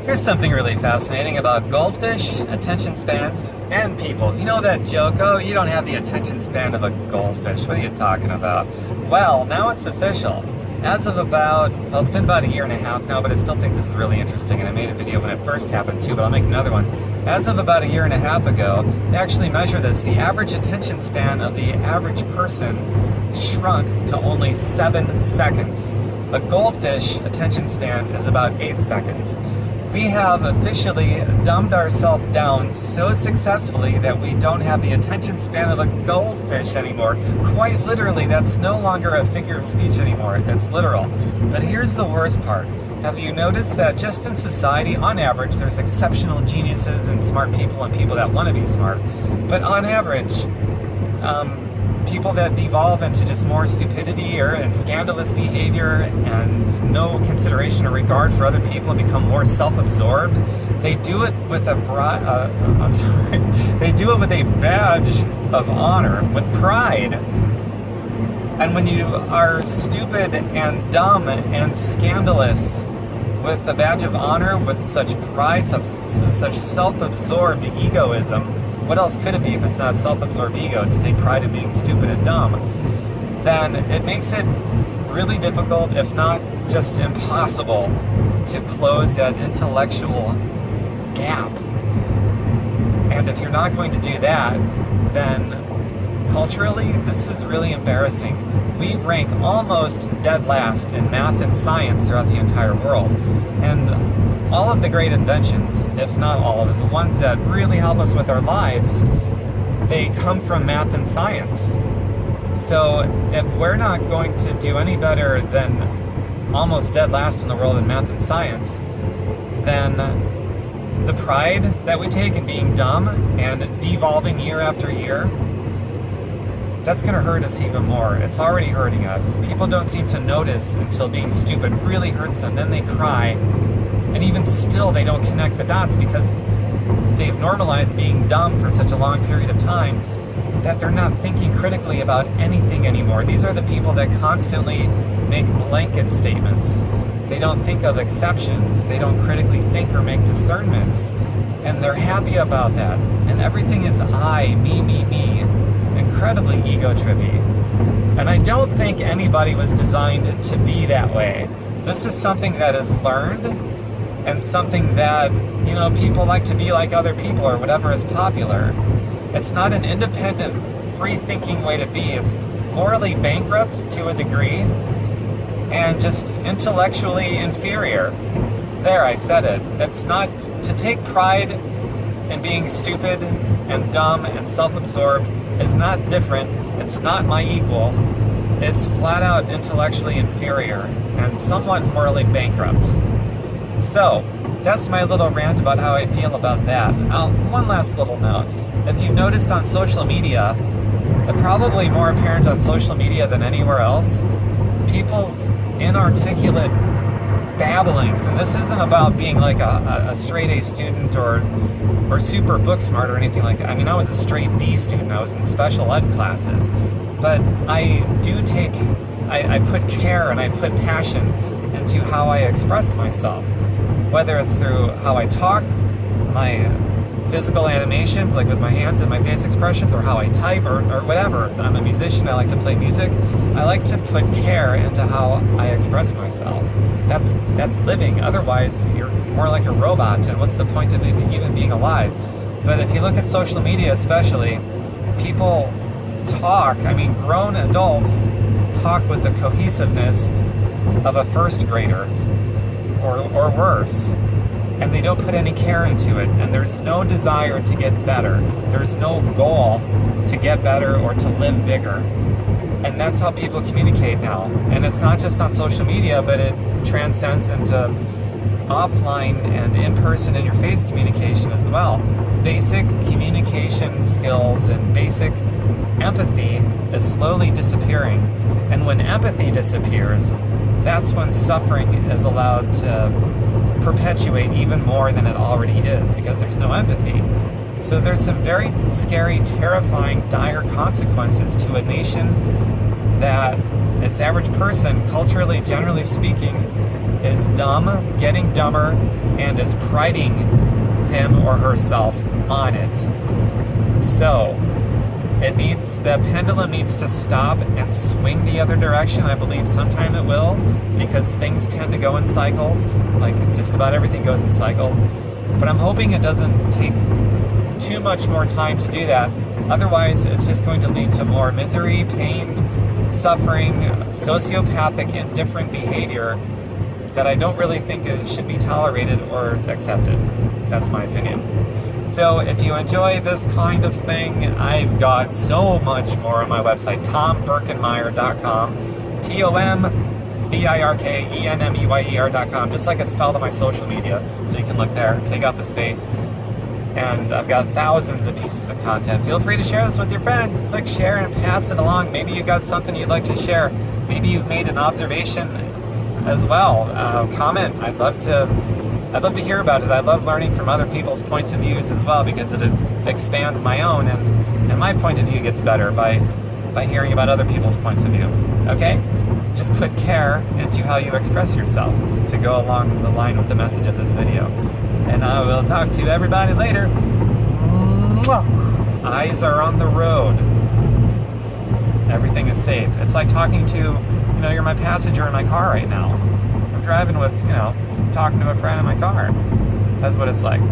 Here's something really fascinating about goldfish, attention spans, and people. You know that joke, oh, you don't have the attention span of a goldfish. What are you talking about? Well, now it's official. As of well, it's been about a year and a half now, but I still think this is really interesting, and I made a video when it first happened too, but I'll make another one. As of about a year and a half ago, they actually measure this. The average attention span of the average person shrunk to only 7 seconds. A goldfish attention span is about 8 seconds. We have officially dumbed ourselves down so successfully that we don't have the attention span of a goldfish anymore. Quite literally, that's no longer a figure of speech anymore. It's literal. But here's the worst part. Have you noticed that just in society, on average, there's exceptional geniuses and smart people and people that want to be smart. But on average, people that devolve into just more stupidity and scandalous behavior and no consideration or regard for other people and become more self-absorbed, they do it with a they do it with a badge of honor, with pride. And when you are stupid and dumb and scandalous with a badge of honor, with such pride, such self-absorbed egoism, what else could it be if it's not self-absorbed ego to take pride in being stupid and dumb? Then it makes it really difficult, if not just impossible, to close that intellectual gap. And if you're not going to do that, then culturally, this is really embarrassing. We rank almost dead last in math and science throughout the entire world. And all of the great inventions, if not all of them, the ones that really help us with our lives, they come from math and science. So if we're not going to do any better than almost dead last in the world in math and science, then the pride that we take in being dumb and devolving year after year, that's going to hurt us even more. It's already hurting us. People don't seem to notice until being stupid really hurts them. Then they cry. And even still, they don't connect the dots because they've normalized being dumb for such a long period of time that they're not thinking critically about anything anymore. These are the people that constantly make blanket statements. They don't think of exceptions. They don't critically think or make discernments. And they're happy about that. And everything is I, me, me, me. Incredibly ego-trippy. And I don't think anybody was designed to be that way. This is something that is learned, and something that, you know, people like to be like other people or whatever is popular. It's not an independent, free-thinking way to be. It's morally bankrupt to a degree and just intellectually inferior. There, I said it. It's not to take pride in being stupid and dumb and self-absorbed is not different. It's not my equal. It's flat out intellectually inferior and somewhat morally bankrupt. So, that's my little rant about how I feel about that. One last little note. If you've noticed on social media, probably more apparent on social media than anywhere else, people's inarticulate babblings, and this isn't about being like a straight A student or super book smart or anything like that. I mean, I was a straight D student. I was in special ed classes. But I put care and I put passion into how I express myself. Whether it's through how I talk, my physical animations, like with my hands and my face expressions, or how I type, or whatever. I'm a musician, I like to play music. I like to put care into how I express myself. That's living. Otherwise, you're more like a robot, and what's the point of even being alive? But if you look at social media especially, people talk, grown adults talk with the cohesiveness of a first grader, or worse. And they don't put any care into it, and there's no desire to get better. There's no goal to get better or to live bigger. And that's how people communicate now. And it's not just on social media, but it transcends into offline and in-person, in-your-face communication as well. Basic communication skills and basic empathy is slowly disappearing. And when empathy disappears, that's when suffering is allowed to perpetuate even more than it already is, because there's no empathy. So there's some very scary, terrifying, dire consequences to a nation that its average person, culturally, generally speaking, is dumb, getting dumber, and is priding him or herself on it. So, the pendulum needs to stop and swing the other direction. I believe sometime it will, because things tend to go in cycles, like just about everything goes in cycles. But I'm hoping it doesn't take too much more time to do that. Otherwise, it's just going to lead to more misery, pain, suffering, sociopathic, indifferent behavior that I don't really think it should be tolerated or accepted. That's my opinion. So if you enjoy this kind of thing, I've got so much more on my website, tombirkenmeyer.com, TOMBIRKENMEYER.com, just like it's spelled on my social media, so you can look there, take out the space. And I've got thousands of pieces of content. Feel free to share this with your friends. Click share and pass it along. Maybe you've got something you'd like to share. Maybe you've made an observation as well. Comment. I'd love to hear about it. I love learning from other people's points of views as well, because it expands my own, and my point of view gets better by hearing about other people's points of view. Okay? Just put care into how you express yourself to go along the line with the message of this video. And I will talk to everybody later. Eyes are on the road. Everything is safe. It's like talking to, you're my passenger in my car right now. I'm driving with, talking to a friend in my car. That's what it's like.